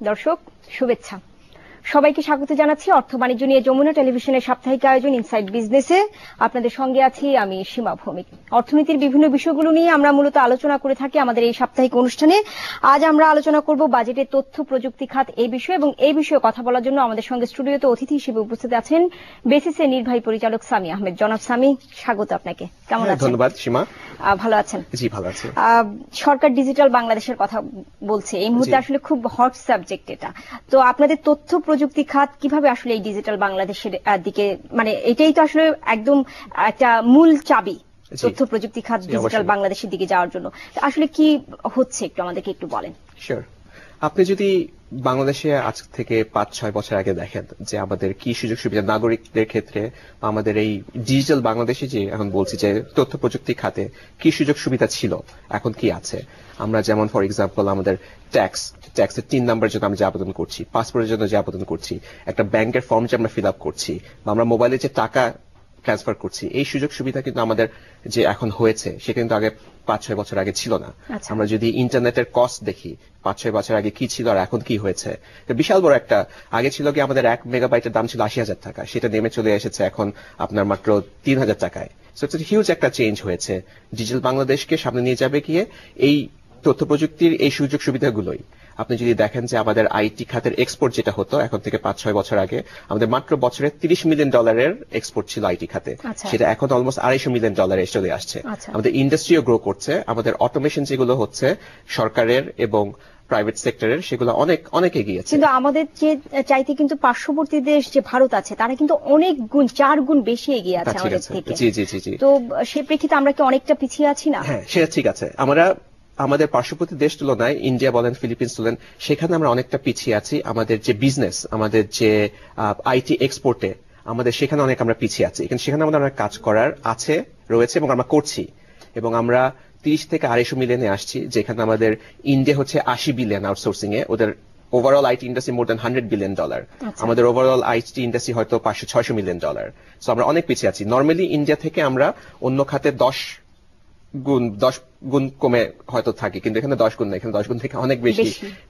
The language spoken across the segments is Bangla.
দর্শক শুভেচ্ছা, সবাইকে স্বাগত জানাচ্ছি অর্থ বাণিজ্য নিয়ে যমুনা টেলিভিশনের সাপ্তাহিক আয়োজন ইনসাইড বিজনেসে। আপনাদের সঙ্গে আছি আমি সীমা ভৌমিক। অর্থনীতির বিভিন্ন বিষয়গুলো নিয়ে আমরা মূলত আলোচনা করে থাকি আমাদের এই সাপ্তাহিক অনুষ্ঠানে। আজ আমরা আলোচনা করব বাজেটের তথ্য প্রযুক্তি খাত এই বিষয়ে, এবং এই বিষয়ে কথা বলার জন্য আমাদের সঙ্গে স্টুডিওতে অতিথি হিসেবে উপস্থিত আছেন বেসিসের নির্বাহী পরিচালক সামি আহমেদ। জনাব সামি, স্বাগত আপনাকে। কেমন আছেন? ধন্যবাদ সীমা। ভালো আছেন? জি ভালো আছি। সরকার ডিজিটাল বাংলাদেশের কথা বলছে, এই মুহূর্তে আসলে খুব হট সাবজেক্ট এটা। তো আপনাদের তথ্য প্রযুক্তি খাত কিভাবে আসলে এই ডিজিটাল বাংলাদেশের দিকে, মানে এটাই তো আসলে একদম একটা মূল চাবি তথ্য প্রযুক্তি খাত ডিজিটাল বাংলাদেশের দিকে যাওয়ার জন্য, আসলে কি হচ্ছে একটু আমাদেরকে একটু বলেন। শিওর। আপনি যদি বাংলাদেশে আজ থেকে 5-6 বছর আগে দেখেন যে আমাদের কি সুযোগ সুবিধা নাগরিকদের ক্ষেত্রে, আমাদের এই ডিজিটাল বাংলাদেশে যে এখন বলছি যে তথ্য প্রযুক্তি খাতে কি সুযোগ সুবিধা ছিল, এখন কি আছে। আমরা যেমন ফর এক্সাম্পল আমাদের ট্যাক্সের 3 নাম্বারের জন্য আমরা যে আবেদন করছি, পাসপোর্টের জন্য যে আবেদন করছি, একটা ব্যাংকের ফর্ম যে আমরা ফিল আপ করছি, বা আমরা মোবাইলে যে টাকা ট্রান্সফার করছি, এই সুযোগ সুবিধা কিন্তু আমাদের যে এখন হয়েছে সে কিন্তু আগে 5-6 বছর আগে ছিল না। আমরা যদি ইন্টারনেটের কস্ট দেখি 5-6 বছর আগে কি ছিল আর এখন কি হয়েছে, বিশাল বড় একটা। আগে ছিল কি আমাদের 1 মেগাবাইটের দাম ছিল 80,000 টাকা, সেটা নেমে চলে এসেছে এখন আপনার মাত্র 3,000 টাকায়। সো ইটস হিউজ একটা চেঞ্জ হয়েছে। ডিজিটাল বাংলাদেশকে সামনে নিয়ে যাবে গিয়ে এই তথ্য প্রযুক্তির এই সুযোগ সুবিধাগুলোই। আপনি যদি দেখেন যে আমাদের আইটি খাতের এক্সপোর্ট যেটা হতো এখন থেকে 5-6 বছর আগে, আমাদের মাত্র বছরে $30 মিলিয়ন এক্সপোর্ট ছিল আইটি খাতে, সেটা এখন অলমোস্ট $250 মিলিয়ন চলে আসছে। আমাদের ইন্ডাস্ট্রিও গ্রো করছে, আমাদের অটোমেশন যেগুলো হচ্ছে সরকারের এবং প্রাইভেট সেক্টরের, সেগুলো অনেক এগিয়ে আছে। কিন্তু আমাদের যে চাইতে কিন্তু পার্শ্ববর্তী দেশ যে ভারত আছে তারা কিন্তু অনেক গুণ 4 গুণ বেশি এগিয়ে আছে আমাদের থেকে। জি। তো সেই প্রেক্ষিতে আমরা কি অনেকটা পিছিয়ে আছি না? হ্যাঁ, সেটা ঠিক আছে। আমাদের পার্শ্ববর্তী দেশ তুলনায় ইন্ডিয়া বলেন, ফিলিপিন্স বলেন, সেখানে আমরা অনেকটা পিছিয়ে আছি। আমাদের যে বিজনেস, আমাদের যে আইটি এক্সপোর্টে, আমাদের সেখানে অনেক আমরা পিছিয়ে আছি। সেখানে আমাদের অনেক কাজ করার রয়েছে এবং আমরা করছি, এবং আমরা 30 থেকে 250 মিলিয়নে আসছি, যেখানে আমাদের ইন্ডিয়া হচ্ছে 80 বিলিয়ন আউটসোর্সিং এ, ওদের overall IT industry more than $100 billion. আমাদের ওভারঅল আইটি ইন্ডাস্ট্রি হয়তো $500-600 মিলিয়ন। সো আমরা অনেক পিছিয়ে আছি। নর্মালি ইন্ডিয়া থেকে আমরা অন্য খাতে 10 গুণ কমে হয়তো থাকি, কিন্তু এখানে 10 গুণ না, এখানে 10 গুণ থেকে অনেক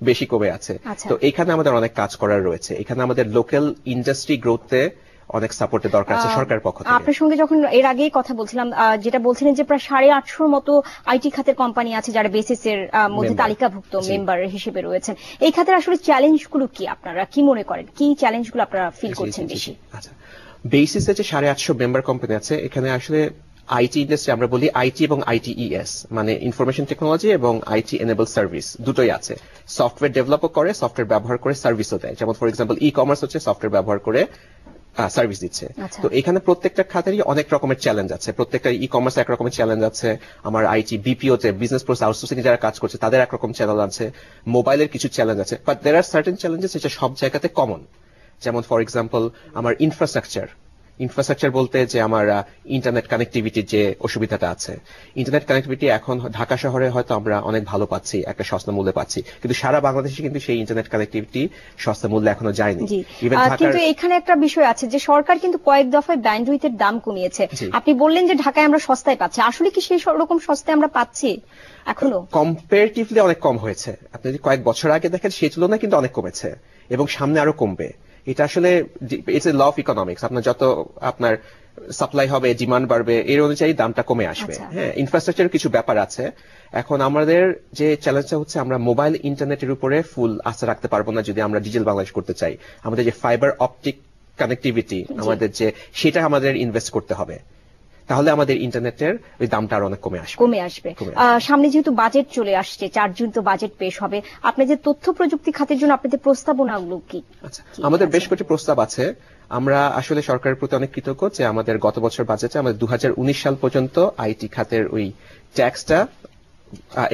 বেশি কমে আছে। তো এখানে আমাদের অনেক কাজ করার রয়েছে। এখানে আমাদের লোকাল ইন্ডাস্ট্রি গ্রোথে অনেক সাপোর্টের দরকার আছে সরকারের পক্ষ থেকে। আপনার সঙ্গে যখন এর আগেই কথা বলছিলাম, যেটা বলছিলেন যে প্রায় 850 মতো আইটি খাতের কোম্পানি আছে যারা বেসিসের মধ্যে তালিকাভুক্ত মেম্বার হিসেবে রয়েছেন। এই খাতের আসলে চ্যালেঞ্জগুলো কি, আপনারা কি মনে করেন, কি চ্যালেঞ্জগুলো আপনারা ফিল করছেন বেশি? আচ্ছা, বেসিসে যে 850 মেম্বার কোম্পানি আছে, এখানে আসলে আইটি ইন্ডাস্ট্রি আমরা বলি আইটি এবং আইটিইএস, মানে ইনফরমেশন টেকনোলজি এবং আইটি এনেবল সার্ভিস, দুটোই আছে। সফটওয়্যার ডেভেলপও করে, সফটওয়্যার ব্যবহার করে সার্ভিসও দেয়। যেমন ফর এক্সাম্পল ই কমার্স হচ্ছে সফটওয়্যার ব্যবহার করে সার্ভিস দিচ্ছে। তো এখানে প্রত্যেকটা খাতেরই অনেক রকমের চ্যালেঞ্জ আছে। প্রত্যেকটা ই কমার্স এক রকমের চ্যালেঞ্জ আছে, আমার আইটি বিপিওতে বিজনেস প্রসেস আউটসোর্সিং যারা কাজ করছে তাদের একরকম চ্যালেঞ্জ আছে, মোবাইলের কিছু চ্যালেঞ্জ আছে। But there are certain challenges যেটা সব জায়গাতে কমন। যেমন ফর এক্সাম্পল আমার ইনফ্রাস্ট্রাকচার বলতে যে আমার ইন্টারনেট কানেক্টিভিটির যে অসুবিধাটা আছে। ইন্টারনেট কানেক্টিভিটি এখন ঢাকা শহরে হয়তো আমরা অনেক ভালো পাচ্ছি, একটা সস্তা মূল্যে পাচ্ছি, কিন্তু সারা বাংলাদেশে কিন্তু সেই ইন্টারনেট কানেক্টিভিটি সস্তা মূল্যে এখনো যায়নি। কিন্তু এখানে একটা বিষয় আছে যে সরকার কিন্তু কয়েক দফায় ব্যান্ডউইথের দাম কমিয়েছে। আপনি বললেন যে ঢাকায় আমরা সস্তায় পাচ্ছি, আসলে কি সেই রকম সস্তায় আমরা পাচ্ছি এখনো? কম্পারেটিভলি অনেক কম হয়েছে। আপনি যদি কয়েক বছর আগে দেখেন সেই তুলনায় কিন্তু অনেক কমেছে, এবং সামনে আরো কমবে। এটা আসলে it's a law of economics. আপনার যত আপনার সাপ্লাই হবে, ডিমান্ড বাড়বে, এর অনুযায়ী দামটা কমে আসবে। হ্যাঁ, ইনফ্রাস্ট্রাকচারের কিছু ব্যাপার আছে। এখন আমাদের যে চ্যালেঞ্জটা হচ্ছে আমরা মোবাইল ইন্টারনেটের উপরে ফুল আস্থা রাখতে পারবো না যদি আমরা ডিজিটাল বাংলাদেশ করতে চাই। আমাদের যে ফাইবার অপটিক কানেক্টিভিটি, আমাদের যে সেটা আমাদের ইনভেস্ট করতে হবে, তাহলে আমাদের ইন্টারনেটের ওই দামটা আরো অনেক কমে আসবে। সামনে যেহেতু বাজেট চলে আসছে, 4 জুন তো বাজেট পেশ হবে, আপনাদের তথ্য প্রযুক্তি খাতের জন্য আপনাদের প্রস্তাবনাগুলো কি? আচ্ছা, আমাদের বেশ কয়েকটি প্রস্তাব আছে। আমরা আসলে সরকারের প্রতি অনেক কৃতজ্ঞ যে আমাদের গত বছর বাজেটে আমাদের 2019 সাল পর্যন্ত আইটি খাতের ওই ট্যাক্সটা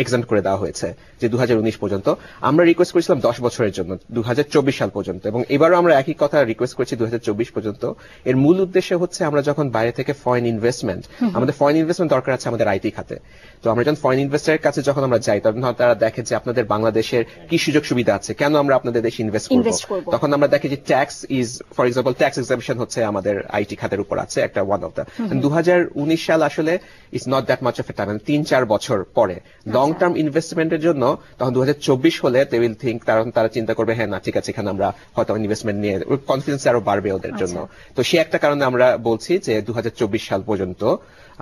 এক্সাম্পট করে দেওয়া হয়েছে, যে 2019 পর্যন্ত। আমরা রিকোয়েস্ট করেছিলাম 10 বছরের জন্য, 2024 সাল পর্যন্ত, এবং এবারও আমরা একই কথা রিকোয়েস্ট করেছি 2024 পর্যন্ত। এর মূল উদ্দেশ্য হচ্ছে আমরা যখন বাইরে থেকে ফরেন ইনভেস্টমেন্ট, আমাদের ফরেন ইনভেস্টমেন্ট দরকার আছে আমাদের আইটি খাতে। তো আমরা যখন ফরেন ইনভেস্টারের কাছে যখন আমরা যাই, তখন তারা দেখে যে আপনাদের বাংলাদেশের কি সুযোগ সুবিধা আছে, কেন আমরা আপনাদের দেশে ইনভেস্ট করব। তখন আমরা দেখি যে tax is, for example tax exemption হচ্ছে আমাদের আইটি খাতের উপর আছে একটা ওয়ান অফ দ্য। 2019 সাল আসলে it's not that much of A time, 3-4 বছর পরে লং টার্ম ইনভেস্টমেন্টের জন্য তখন 2024 হলে দে উইল থিঙ্ক, তারা চিন্তা করবে হ্যাঁ না ঠিক আছে এখানে আমরা হয়তো ইনভেস্টমেন্ট নিয়ে কনফিডেন্স আরো বাড়বে ওদের জন্য। তো সে একটা কারণে আমরা বলছি যে 2024 সাল পর্যন্ত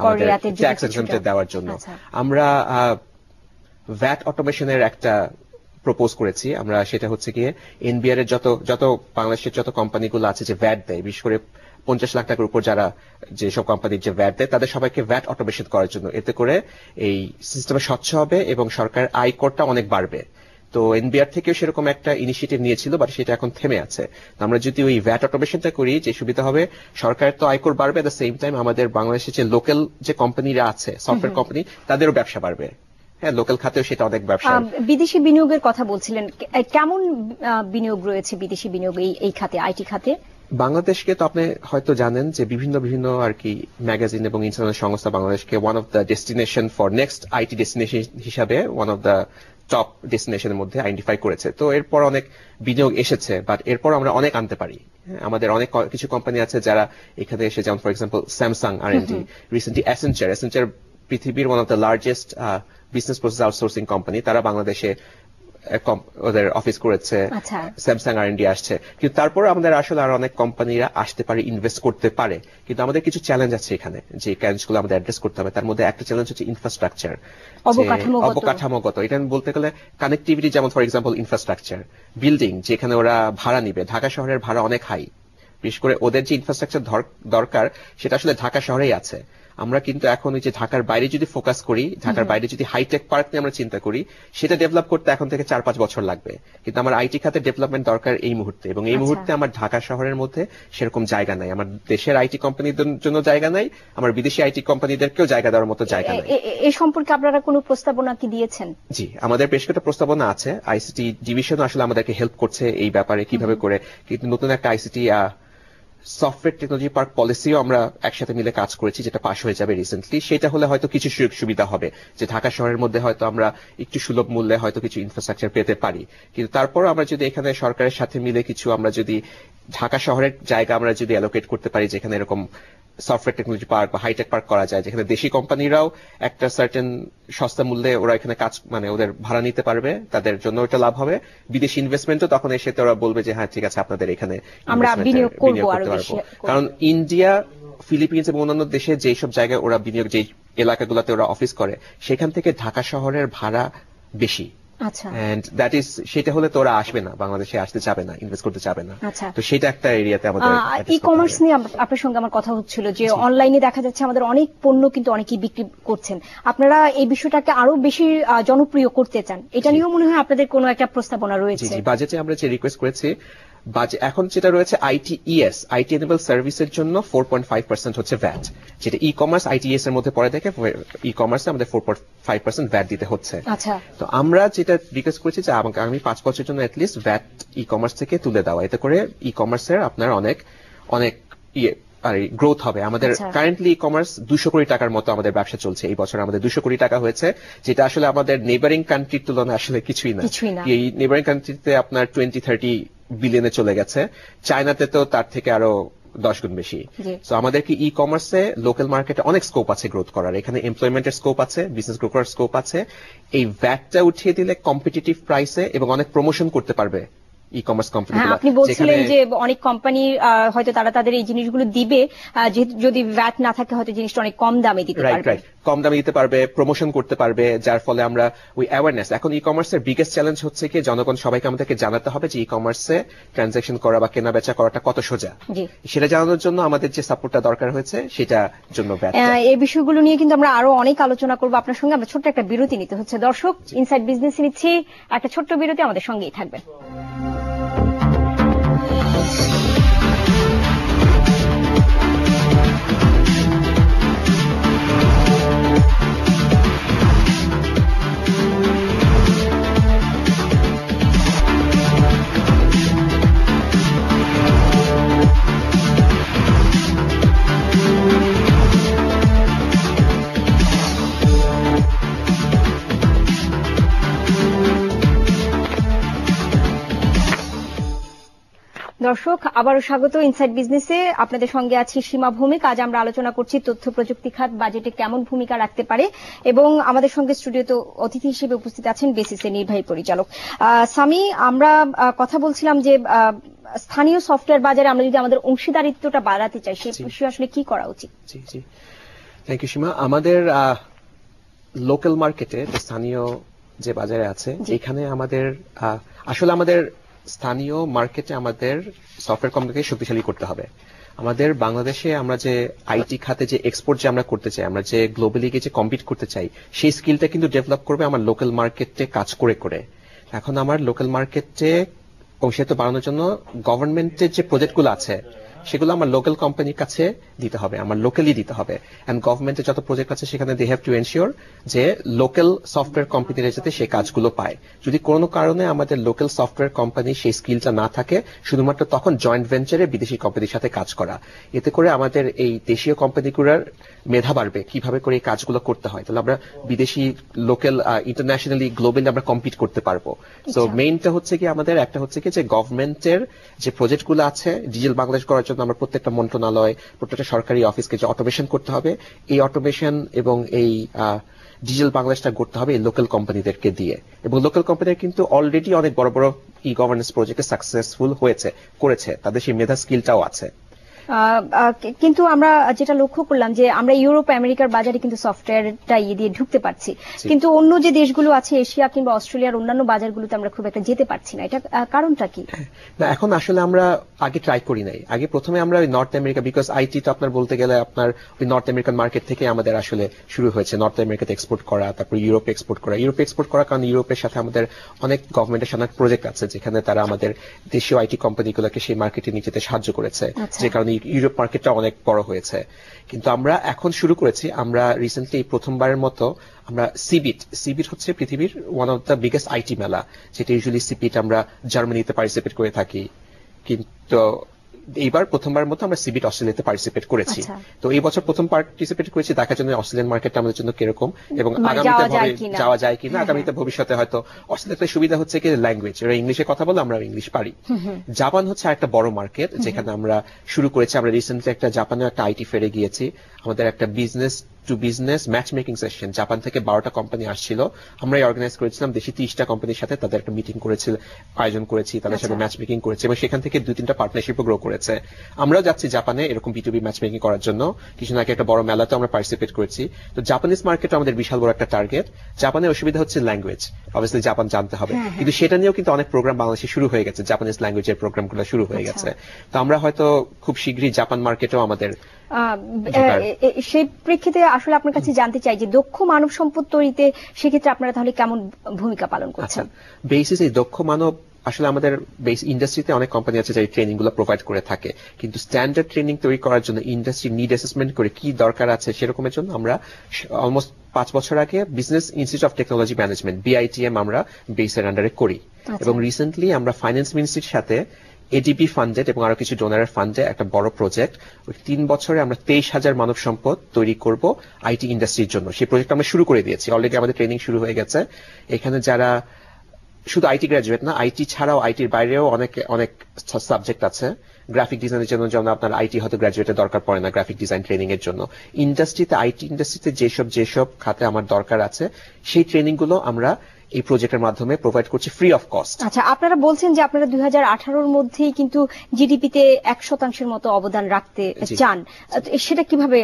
আমাদের ট্যাক্স এক্সাম্পশন দেওয়ার জন্য আমরা ভ্যাট অটোমেশনের একটা প্রপোজ করেছি আমরা। সেটা হচ্ছে গিয়ে এনবিআর এর যত বাংলাদেশের যত কোম্পানিগুলো আছে যে ভ্যাট দেয়, বিশেষ করে 50 লাখ টাকার উপর যারা যেসব কোম্পানির যে ভ্যাট দেয় তাদের সবাইকে ভ্যাট অটোমেশন করার জন্য, এতে করে এই সিস্টেমে স্বচ্ছ হবে এবং সরকার আয় করটা অনেক বাড়বে। তো এনবিআর থেকেও সেরকম একটা ইনিশিয়েটিভ নিয়েছিল, বাট সেটা এখন থেমে আছে। তো আমরা যদি ওই ভ্যাট অটোমেশনটা করি, যে সুবিধা হবে সরকারের তো আয়কর বাড়বে, এট দ্য সেম টাইম আমাদের বাংলাদেশের যে লোকাল যে কোম্পানিরা আছে সফটওয়্যার কোম্পানি তাদেরও ব্যবসা বাড়বে। হ্যাঁ, লোকাল খাতেও সেটা অনেক ব্যবসা। বিদেশি বিনিয়োগের কথা বলছিলেন, কেমন বিনিয়োগ রয়েছে বিদেশি বিনিয়োগ এই খাতে, আইটি খাতে? বাংলাদেশকে তো আপনি হয়তো জানেন যে বিভিন্ন আর কি ম্যাগাজিন এবং ইন্টারন্যাশনাল সংস্থা বাংলাদেশকে one of the destination for next IT destination হিসাবে ওয়ান অফ দ্য টপ ডেস্টিনেশনের মধ্যে আইডেন্টিফাই করেছে। তো এরপর অনেক বিনিয়োগ এসেছে, বাট এরপর আমরা অনেক আনতে পারি। আমাদের অনেক কিছু কোম্পানি আছে যারা এখানে এসে, যেমন for example Samsung R&D, recently Accenture পৃথিবীর one of the largest business process outsourcing company, তারা বাংলাদেশে ওদের অফিস করেছে, স্যামসাং R&D আসছে। কিন্তু তারপর আমাদের আসলে আরো অনেক কোম্পানিরা আসতে পারে, ইনভেস্ট করতে পারে। কিন্তু আমাদের কিছু চ্যালেঞ্জ আছে এখানে, যে চ্যালেঞ্জগুলো আমাদের অ্যাড্রেস করতে হবে। তার মধ্যে একটা চ্যালেঞ্জ হচ্ছে ইনফ্রাস্ট্রাকচার, অবকাঠামোগত। এটা বলতে গেলে কানেক্টিভিটি, যেমন ফর এক্সাম্পল ইনফ্রাস্ট্রাকচার, বিল্ডিং যেখানে ওরা ভাড়া নিবে, ঢাকা শহরের ভাড়া অনেক হাই। বিশেষ করে ওদের যে ইনফ্রাস্ট্রাকচার দরকার সেটা আসলে ঢাকা শহরেই আছে। আমরা কিন্তু এখন ওই যে ঢাকার বাইরে যদি ফোকাস করি, ঢাকার বাইরে যদি হাইটেক পার্ক নিয়ে আমরা চিন্তা করি, সেটা ডেভেলপ করতে এখন থেকে 4-5 বছর লাগবে। কিন্তু আমার আইটি খাতে ডেভেলপমেন্ট দরকার এই মুহূর্তে, এবং এই মুহূর্তে আমার ঢাকা শহরের মধ্যে সেরকম জায়গা নাই। আমার দেশের আইটি কোম্পানিদের জন্য জায়গা নাই, আমার বিদেশি আইটি কোম্পানিদেরকেও জায়গা দেওয়ার মতো জায়গা নাই। এই সম্পর্কে আপনারা কোনো প্রস্তাবনা কি দিয়েছেন? জি, আমাদের বেশ কয়েকটা প্রস্তাবনা আছে। আইসিটি ডিভিশনও আসলে আমাদেরকে হেল্প করছে এই ব্যাপারে, কিভাবে করে। কিন্তু নতুন একটা আইসিটি সফটওয়্যার টেকনোলজি পার্ক পলিসিও আমরা একসাথে মিলে কাজ করেছি, যেটা পাশ হয়ে যাবে রিসেন্টলি। সেটা হলে হয়তো কিছু সুযোগ সুবিধা হবে, যে ঢাকা শহরের মধ্যে হয়তো আমরা একটু সুলভ মূল্যে হয়তো কিছু ইনফ্রাস্ট্রাকচার পেতে পারি। কিন্তু তারপর আমরা যদি এখানে সরকারের সাথে মিলে কিছু, আমরা যদি ঢাকা শহরের জায়গা আমরা যদি অ্যালোকেট করতে পারি, যেখানে এরকম সফটওয়্যার টেকনোলজি পার্ক বা হাইটেক পার্ক করা যায়, যেখানে দেশি কোম্পানিরাও একটা সার্টেন সস্তা মূল্যে ওরা এখানে কাজ, মানে ওদের ভাড়া নিতে পারবে, তাদের জন্য ওটা লাভ হবে। বিদেশি ইনভেস্টমেন্টও তখন এসে ওরা বলবে যে হ্যাঁ ঠিক আছে আপনাদের এখানে আমরা বিনিয়োগ করতে পারবো। কারণ ইন্ডিয়া, ফিলিপিন্স এবং অন্যান্য দেশে যেসব জায়গায় ওরা বিনিয়োগ, যে এলাকাগুলোতে ওরা অফিস করে, সেখান থেকে ঢাকা শহরের ভাড়া বেশি। সেটা হলে তো ওরা আসবে না, বাংলাদেশে আসতে চাবে না, ইনভেস্ট করতে চাবে না। তো সেটা একটা এরিয়াতে আমাদের। ই কমার্স নিয়ে আপনার সঙ্গে আমার কথা হচ্ছিল, যে অনলাইনে দেখা যাচ্ছে আমাদের অনেক পণ্য কিন্তু অনেকেই বিক্রি করছেন। আপনারা এই বিষয়টাকে আরো বেশি জনপ্রিয় করতে চান, এটা নিয়েও মনে হয় আপনাদের কোনো একটা প্রস্তাবনা রয়েছে। বাজেটে আমরা যে রিকোয়েস্ট করেছি, এখন যেটা রয়েছে আইটিইএস, আইটি এনেবল সার্ভিসের জন্য 4.5% হচ্ছে ভ্যাট, যেটা ই কমার্স আইটিএস এর মধ্যে পড়ে দেখে। ই কমার্সে আমাদের 4.5% ভ্যাট দিতে হচ্ছে। তো আমরা যেটা রিকোয়েস্ট করেছি যে আগামী 5 বছরের জন্য অ্যাটলিস্ট ভ্যাট ই কমার্স থেকে তুলে দেওয়া, এতে করে ই কমার্সের আপনার অনেক গ্রোথ হবে। আমাদের কারেন্টলি ই কমার্স 200 কোটি টাকার মতো আমাদের ব্যবসা চলছে। এই বছর আমাদের 200 কোটি টাকা হয়েছে, যেটা আসলে আমাদের নেবারিং কান্ট্রির তুলনায় আসলে কিছুই না। এই নেবারিং কান্ট্রিতে আপনার 20-30 বিলিয়নে চলে গেছে, চায়নাতে তো তার থেকে আরো 10 গুণ বেশি। তো আমাদের কি ই কমার্সে লোকাল মার্কেটে অনেক স্কোপ আছে গ্রোথ করার, এখানে এমপ্লয়মেন্টের স্কোপ আছে, বিজনেস গ্রো করার স্কোপ আছে। এই ভ্যাটটা উঠিয়ে দিলে কম্পিটিটিভ প্রাইসে এবং অনেক প্রমোশন করতে পারবে ই কমার্স কোম্পানিগুলো। আপনি বলছিলেন যে অনেক কোম্পানি হয়তো তারা তাদের এই জিনিসগুলো দিবে, যদি ভ্যাট না থাকে হয়তো জিনিসটা অনেক কম দামে দিতে পারবে। কম দামে দিতে পারবে, প্রমোশন করতে পারবে, যার ফলে আমরা ওই অ্যাওয়ারনেস। এখন ই কমার্সের বিগেস্ট চ্যালেঞ্জ হচ্ছে কি, জনগণ সবাইকে আমাদেরকে জানাতে হবে যে ই কমার্সে ট্রানজাকশন করা বা কেনা বেচা করাটা কত সোজা। সেটা জানানোর জন্য আমাদের যে সাপোর্টটা দরকার হয়েছে, সেটার জন্য এই বিষয়গুলো নিয়ে কিন্তু আমরা আরো অনেক আলোচনা করবো আপনার সঙ্গে। আমরা ছোট্ট একটা বিরতি নিতে হচ্ছে। দর্শক, ইনসাইড বিজনেস নিচ্ছি একটা ছোট্ট বিরতি, আমাদের সঙ্গেই থাকবেন। দর্শক, আবারও স্বাগত ইনসাইড বিজনেসে। আপনাদের সঙ্গে আছি সীমা ভৌমিক। আজ আমরা আলোচনা করছি তথ্য প্রযুক্তি খাত বাজেটে কেমন ভূমিকা রাখতে পারে, এবং আমাদের সঙ্গে স্টুডিওতে অতিথি হিসেবে উপস্থিত আছেন বেসিসের নির্বাহী পরিচালক সামি। আমরা কথা বলছিলাম যে স্থানীয় সফটওয়্যার বাজারে আমরা যদি আমাদের অংশীদারিত্বটা বাড়াতে চাই, সেই বিষয়ে আসলে কি করা উচিত? জি জি, থ্যাংক ইউ সীমা। আমাদের লোকাল মার্কেটে, স্থানীয় যে বাজারে আছে, এখানে আমাদের আসলে আমাদের স্থানীয় মার্কেটে আমাদের সফটওয়্যার কোম্পানিকে শক্তিশালী করতে হবে। আমাদের বাংলাদেশে আমরা যে আইটি খাতে যে এক্সপোর্ট যে আমরা করতে চাই, আমরা যে গ্লোবালি গিয়ে যে কম্পিট করতে চাই, সেই স্কিলটা কিন্তু ডেভেলপ করবে আমার লোকাল মার্কেটে কাজ করে করে। এখন আমার লোকাল মার্কেটে অংশীদারিত্ব বাড়ানোর জন্য গভর্নমেন্টের যে প্রজেক্টগুলো আছে সেগুলো আমার লোকাল কোম্পানির কাছে দিতে হবে, আমার লোকালি দিতে হবে। এন্ড গভর্নমেন্টের যত প্রজেক্ট আছে সেখানে দে হ্যাভ টু এনশিওর যে লোকাল সফটওয়্যার কোম্পানিরা যাতে সেই কাজগুলো পায়। যদি কোনো কারণে আমাদের লোকাল সফটওয়্যার কোম্পানি সেই স্কিলটা না থাকে, শুধুমাত্র তখন জয়েন্ট ভেঞ্চারে বিদেশি কোম্পানির সাথে কাজ করা। এতে করে আমাদের এই দেশীয় কোম্পানিগুলোর মেধা বাড়বে কিভাবে করে এই কাজগুলো করতে হয়। তাহলে আমরা বিদেশি, লোকাল, ইন্টারন্যাশনালি, গ্লোবালি আমরা কম্পিট করতে পারবো। সো মেইনটা হচ্ছে কি, আমাদের একটা হচ্ছে কি যে গভর্নমেন্টের যে প্রজেক্টগুলো আছে ডিজিটাল বাংলাদেশ করার জন্য আমরা প্রত্যেকটা মন্ত্রণালয়, প্রত্যেকটা সরকারি অফিসকে যে অটোমেশন করতে হবে, এই অটোমেশন এবং এই ডিজিটাল বাংলাদেশটা করতে হবে এই লোকাল কোম্পানিদেরকে দিয়ে। এবং লোকাল কোম্পানির কিন্তু অলরেডি অনেক বড় বড় ই গভর্নেন্স প্রজেক্টে সাকসেসফুল করেছে, তাদের সেই মেধা স্কিলটাও আছে। কিন্তু আমরা যেটা লক্ষ্য করলাম যে আমরা ইউরোপ আমেরিকার বাজারে কিন্তু সফটওয়্যারটা দিয়ে ঢুকতে পারছি, কিন্তু অন্য যে দেশগুলো আছে এশিয়া কিংবা অস্ট্রেলিয়ার অন্যান্য বাজারগুলোতে আমরা খুব একটা যেতে পারছি না। এটা কারণটা কি? না, এখন আসলে আমরা আগে ট্রাই করি নাই। আগে প্রথমে আমরা ওই নর্থ আমেরিকা, বিকজ আইটি তো আপনার বলতে গেলে আপনার ওই নর্থ আমেরিকান মার্কেট থেকে আমাদের আসলে শুরু হয়েছে। নর্থ আমেরিকাতে এক্সপোর্ট করা, তারপর ইউরোপে এক্সপোর্ট করা। ইউরোপে এক্সপোর্ট করার কারণ ইউরোপের সাথে আমাদের অনেক গভর্নমেন্টের সাথে প্রজেক্ট আছে যেখানে তারা আমাদের দেশীয় আইটি কোম্পানিগুলোকে সেই মার্কেটে নিয়ে যেতে সাহায্য করেছে, যে কারণে ইউরোপ মার্কেটটা অনেক বড় হয়েছে। কিন্তু আমরা এখন শুরু করেছি, আমরা রিসেন্টলি প্রথমবার মতো আমরা সিবিট হচ্ছে পৃথিবীর one of the biggest IT মেলা, যেটা ইউজুয়ালি সিবিট আমরা জার্মানিতে পার্টিসিপেট করে থাকি, কিন্তু এইবার প্রথমবার মতো আমরা সিবিট অস্ট্রেলিয়াতে পার্টিসিপেট করেছি। তো এই বছর প্রথম পার্টিসিপেট করেছি দেখার জন্য অস্ট্রেলিয়ান মার্কেটটা আমাদের জন্য কিরকম এবং আগামীতে যাওয়া যায় কিনা, আগামীতে ভবিষ্যতে হয়তো। অস্ট্রেলিয়াতে সুবিধা হচ্ছে কি ল্যাঙ্গুয়েজ, ওরা ইংলিশে কথা বলে, আমরা ইংলিশ পারি। জাপান হচ্ছে একটা বড় মার্কেট যেখানে আমরা শুরু করেছি। আমরা রিসেন্টলি একটা জাপানে একটা আইটি ফেয়ারে গিয়েছি, আমাদের একটা business to business match making session. Japan থেকে 12টা কোম্পানি আসছিল, আমরাই অর্গানাইজ করেছিলাম। দেশি 30টা কোম্পানির সাথে তাদের একটা মিটিং আয়োজন করেছি, তাদের সাথে ম্যাচ মেকিং করেছি এবং সেখান থেকে 2-3টা পার্টনারশিপও গ্রো করেছে। আমরাও যাচ্ছি জাপানে এরকম বিটুবি ম্যাচ মেকিং করার জন্য। কিছু আগে একটা বড় মেলাতে আমরা পার্টিসিপেট করেছি। তো জাপানিজ মার্কেট আমাদের বিশাল বড় একটা টার্গেট। জাপানের অসুবিধা হচ্ছে ল্যাঙ্গুয়েজ, অবভিয়াসলি জাপান জানতে হবে, কিন্তু সেটা নিয়েও কিন্তু অনেক প্রোগ্রাম বাংলাদেশে শুরু হয়ে গেছে, জাপানিজ ল্যাঙ্গুয়েজের প্রোগ্রামগুলো শুরু হয়ে গেছে। তো আমরা হয়তো খুব শীঘ্রই জাপান মার্কেটেও আমাদের সেই প্রেক্ষিতে আসলে আপনার কাছে জানতে চাই যে দক্ষ মানব সম্পদ তৈরিতে সেক্ষেত্রে আপনারা তাহলে কেমন ভূমিকা পালন করছেন? বেসিস এই দক্ষ মানব আসলে আমাদের ইন্ডাস্ট্রিতে অনেক কোম্পানি আছে যারা ট্রেনিং গুলো প্রোভাইড করে থাকে, কিন্তু স্ট্যান্ডার্ড ট্রেনিং তৈরি করার জন্য ইন্ডাস্ট্রি নিড অ্যাসেসমেন্ট করে কি দরকার আছে সেরকমের জন্য আমরা অলমোস্ট 5 বছর আগে business institute of technology management BITM আমরা বেসের আন্ডারে করি। এবং রিসেন্টলি আমরা ফাইন্যান্স মিনিস্ট্রির সাথে এডিবি ফান্ডেড এবং আরো কিছু ডোনারের ফান্ডে একটা বড় প্রজেক্ট, 3 বছরে আমরা 23,000 মানব সম্পদ তৈরি করব আইটি ইন্ডাস্ট্রির জন্য। সেই প্রজেক্ট আমরা শুরু করে দিয়েছি, অলরেডি আমাদের ট্রেনিং শুরু হয়ে গেছে। এখানে যারা শুধু আইটি গ্রাজুয়েট না, আইটি ছাড়াও আইটির বাইরেও অনেক সাবজেক্ট আছে। গ্রাফিক ডিজাইনের জন্য যেমন আপনার আইটি হয়তো গ্রাজুয়েটের দরকার পড়ে না, গ্রাফিক ডিজাইন ট্রেনিং এর জন্য ইন্ডাস্ট্রিতে, আইটি ইন্ডাস্ট্রিতে যেসব খাতে আমার দরকার আছে সেই ট্রেনিং গুলো আমরা এই প্রজেক্টের মাধ্যমে প্রোভাইড করছি ফ্রি অফ কস্ট। আচ্ছা, আপনারা বলছেন যে আপনারা 2018-র মধ্যেই কিন্তু জিডিপিতে 1% মতো অবদান রাখতে চান, সেটা কিভাবে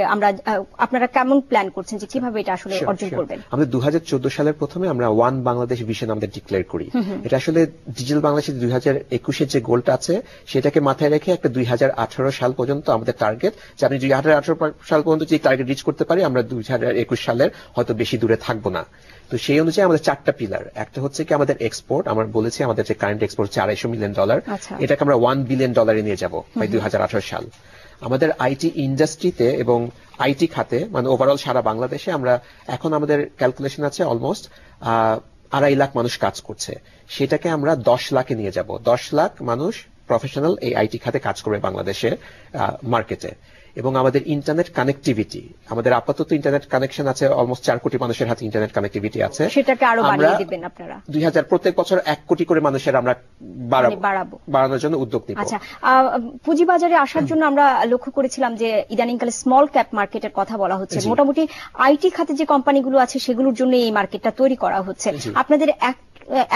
আপনারা কেমন প্ল্যান করছেন যে কিভাবে এটা আসলে অর্জন করবেন? আমাদের 2014 সালের প্রথমে আমরা ওয়ান বাংলাদেশ ভিশন আমাদের ডিক্লেয়ার করি। এটা আসলে ডিজিটাল বাংলাদেশের 2021-এর যে গোলটা আছে সেটাকে মাথায় রেখে একটা 2018 সাল পর্যন্ত আমাদের টার্গেট, যে আমি 2018 সাল পর্যন্ত যে টার্গেট রিচ করতে পারি আমরা 2021 সালের হয়তো বেশি দূরে থাকবো না। তো সেই অনুযায়ী আমাদের 4টা পিলার। একটা হচ্ছে কি আমাদের এক্সপোর্ট, আমরা বলেছি আমাদের যে কারেন্ট এক্সপোর্ট $250 মিলিয়ন, এটাকে আমরা $1 বিলিয়ন নিয়ে যাব বাই 2018 সাল। আমাদের আইটি ইন্ডাস্ট্রিতে এবং আইটি খাতে মানে ওভারঅল সারা বাংলাদেশে আমরা এখন আমাদের ক্যালকুলেশন আছে অলমোস্ট 2.5 লাখ মানুষ কাজ করছে, সেটাকে আমরা 10 লাখে নিয়ে যাব। 10 লাখ মানুষ প্রফেশনাল এই আইটি খাতে কাজ করবে বাংলাদেশে মার্কেটে। এবং আমাদের ইন্টারনেট কানেক্টিভিটি, আমাদের আপাতত ইন্টারনেট কানেকশন আছে অলমোস্ট 4 কোটি মানুষের হাতে ইন্টারনেট কানেক্টিভিটি আছে, সেটাকে আরো বাড়িয়ে দিবেন আপনারা। 2000 প্রত্যেক বছর 1 কোটি করে মানুষের আমরা বাড়ানোর জন্য উদ্যোগ নিব। আচ্ছা, পুঁজিবাজারে আসার জন্য আমরা লক্ষ্য করেছিলাম যে ইদানিংকালে স্মল ক্যাপ মার্কেটের কথা বলা হচ্ছে, মোটামুটি আইটি খাতে যে কোম্পানিগুলো আছে সেগুলোর জন্য এই মার্কেটটা তৈরি করা হচ্ছে। আপনাদের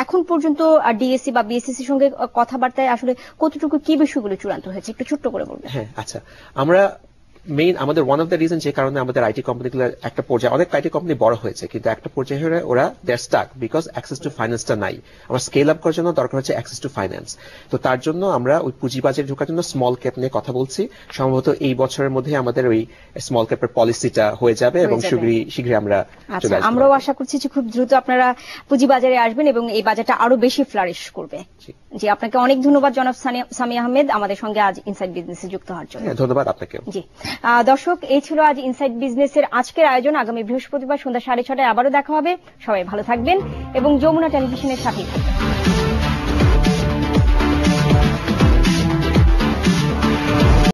এখন পর্যন্ত ডিএসসি বা বিএসসির সঙ্গে কথাবার্তায় আসলে কতটুকু কি বিষয়গুলো চূড়ান্ত হয়েছে, একটু ছোট্ট করে বলবেন? হ্যাঁ, আচ্ছা, আমরা আমাদের ওয়ান অফ দ্য রিজন যে কারণে আমাদের আইটি কোম্পানিগুলো একটা পর্যায়ে, অনেক আইটি কোম্পানি বড় হয়েছে কিন্তু একটা পর্যায়ে হয়ে ওরা দেয়ার স্টাক বিকজ অ্যাক্সেস টু ফাইন্যান্সটা নাই। আমরা স্কেল আপ করার জন্য দরকার হচ্ছে অ্যাক্সেস টু ফাইন্যান্স। তো তার জন্য আমরা ওই পুঁজিবাজারে ঢোকার জন্য স্মল ক্যাপ নিয়ে কথা বলছি। সম্ভবত এই বছরের মধ্যে আমাদের ওই স্মল ক্যাপের পলিসিটা হয়ে যাবে এবং শীঘ্রই আমরা চলে আসব। আমরাও আশা করছি যে খুব দ্রুত আপনারা পুঁজিবাজারে আসবেন এবং এই বাজারটা আরো বেশি ফ্লারিশ করবে। জি, আপনাকে অনেক ধন্যবাদ জনাব সামি আহমেদ আমাদের সঙ্গে আজ ইনসাইড বিজনেসে যুক্ত হওয়ার জন্য। ধন্যবাদ আপনাকে। জি দর্শক, এই ছিল আজ ইনসাইড বিজনেসের আজকের আয়োজন। আগামী বৃহস্পতিবার সন্ধ্যা 6:30 আবারও দেখা হবে। সবাই ভালো থাকবেন এবং যমুনা টেলিভিশনের সাথেই থাকবেন।